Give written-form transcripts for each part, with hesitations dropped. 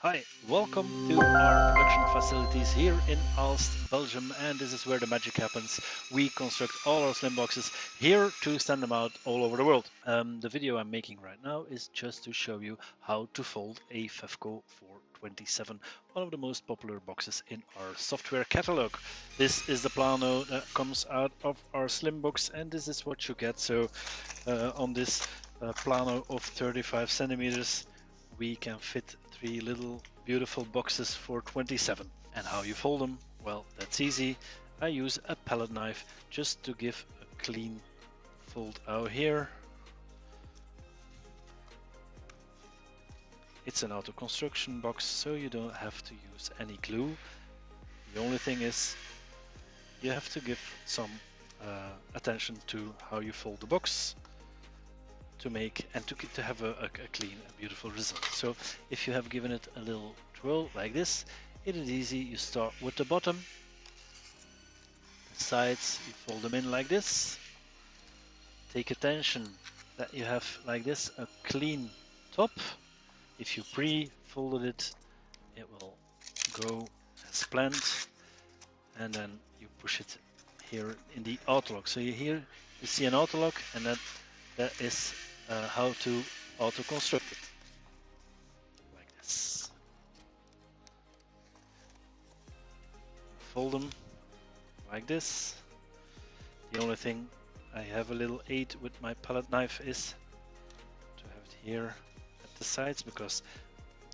Hi, welcome to our production facilities here in Aalst, Belgium, and this is where the magic happens. We construct all our slim boxes here to send them out all over the world. The video I'm making right now is just to show you how to fold a FEFCO 427, one of the most popular boxes in our software catalog. This is the plano that comes out of our slim box, and this is what you get. So on this plano of 35 centimeters, we can fit three little beautiful boxes for 27. And how you fold them? Well, that's easy. I use a palette knife just to give a clean fold out here. It's an auto construction box, so you don't have to use any glue. The only thing is you have to give some attention to how you fold the box to make and to have a clean and beautiful result. So if you have given it a little twirl like this, it is easy. You start with the bottom, the sides, you fold them in like this. Take attention that you have like this a clean top. If you pre-folded it, it will go as planned, and then you push it here in the auto lock. So you see an auto lock, and that is how to auto construct it like this. Fold them like this. The only thing I have a little aid with my palette knife is to have it here at the sides, because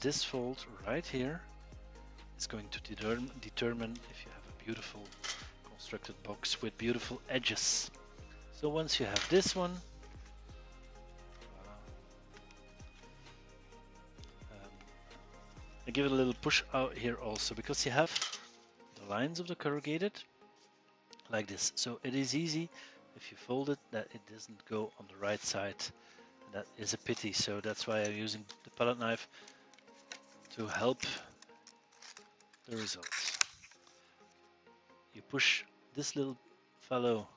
this fold right here is going to determine if you have a beautiful constructed box with beautiful edges. So once you have this one, I give it a little push out here also, because you have the lines of the corrugated like this. So it is easy if you fold it that it doesn't go on the right side. That is a pity, so that's why I'm using the palette knife to help the results. You push this little fellow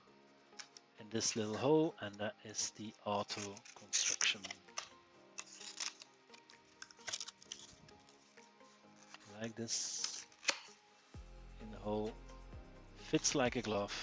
in this little hole, and that is the auto construction. Like this, in the hole, fits like a glove.